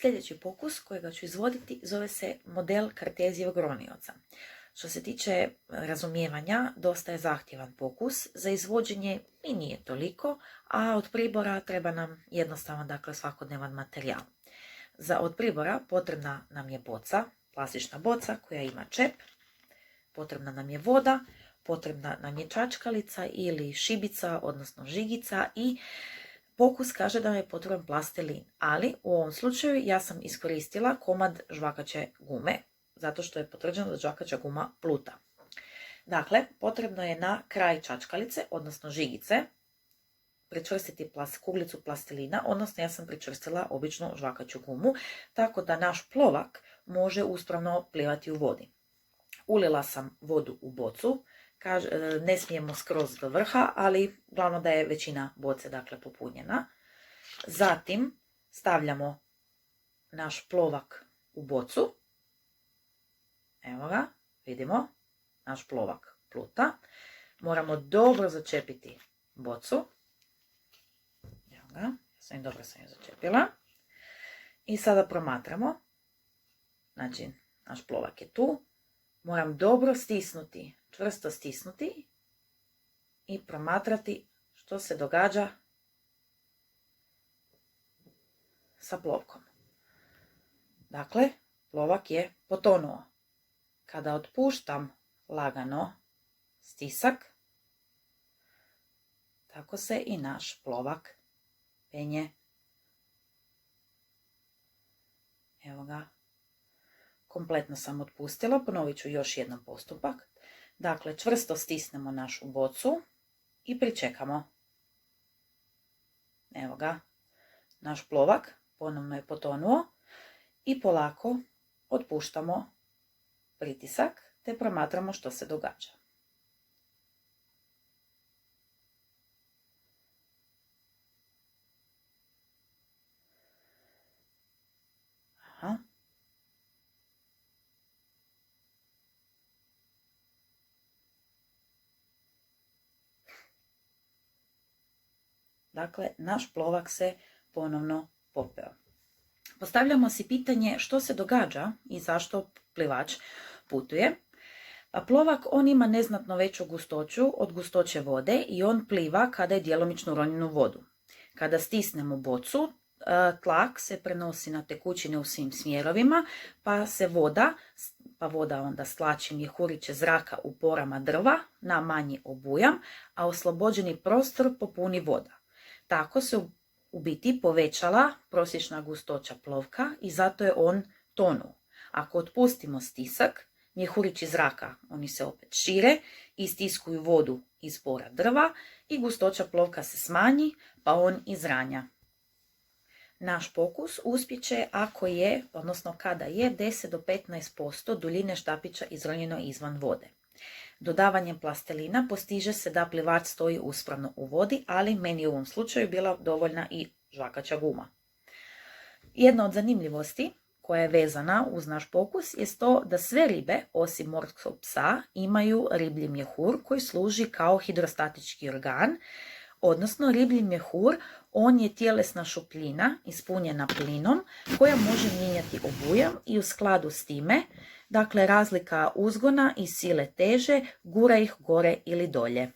Sljedeći pokus kojega ću izvoditi zove se model Kartezijevog ronioca. Što se tiče razumijevanja, dosta je zahtjevan pokus. Za izvođenje i nije toliko, a od pribora treba nam jednostavan, dakle, svakodnevan materijal. Od pribora potrebna nam je boca, plastična boca koja ima čep, potrebna nam je voda, potrebna nam je čačkalica ili šibica, odnosno žigica, i pokus kaže da nam je potreban plastelin, ali u ovom slučaju ja sam iskoristila komad žvakaće gume, zato što je potvrđeno da žvakaća guma pluta. Dakle, potrebno je na kraj čačkalice, odnosno žigice, pričvrstiti kuglicu plastelina, odnosno ja sam pričvrstila običnu žvakaću gumu, tako da naš plovak može uspravno plivati u vodi. Ulila sam vodu u bocu, ne smijemo skroz do vrha, ali glavno da je većina boce, dakle, popunjena. Zatim stavljamo naš plovak u bocu. Evo ga, vidimo, naš plovak pluta. Moramo dobro začepiti bocu. Evo ga, dobro sam je začepila. I sada promatramo. Znači, naš plovak je tu. Moram dobro stisnuti, čvrsto stisnuti i promatrati što se događa sa plovkom. Dakle, plovak je potonuo. Kada otpuštam lagano stisak, tako se i naš plovak penje. Evo ga. Kompletno sam otpustila, ponovit ću još jedan postupak. Dakle, čvrsto stisnemo našu bocu i pričekamo. Evo ga, naš plovak ponovno je potonuo i polako otpuštamo pritisak te promatramo što se događa. Aha. Dakle, naš plovak se ponovno popeo. Postavljamo si pitanje što se događa i zašto plivač putuje. A plovak, on ima neznatno veću gustoću od gustoće vode i on pliva kada je djelomično uronjen u vodu. Kada stisnemo bocu, tlak se prenosi na tekućine u svim smjerovima, pa voda onda stlači mjehuriće zraka u porama drva na manji obujam, a oslobođeni prostor popuni voda. Tako se u biti povećala prosječna gustoća plovka i zato je on tonuo. Ako otpustimo stisak, mjehurići zraka, oni se opet šire i stiskuju vodu iz pora drva i gustoća plovka se smanji, pa on izranja. Naš pokus uspjeće ako je, odnosno kada je 10 do 15% duljine štapića izronjeno izvan vode. Dodavanjem plastelina postiže se da plivač stoji uspravno u vodi, ali meni je u ovom slučaju bila dovoljna i žvakaća guma. Jedna od zanimljivosti koja je vezana uz naš pokus je to da sve ribe, osim morskog psa, imaju riblji mjehur koji služi kao hidrostatički organ, odnosno riblji mjehur, on je tjelesna šupljina ispunjena plinom koja može mijenjati obujam i u skladu s time, dakle razlika uzgona i sile teže, gura ih gore ili dolje.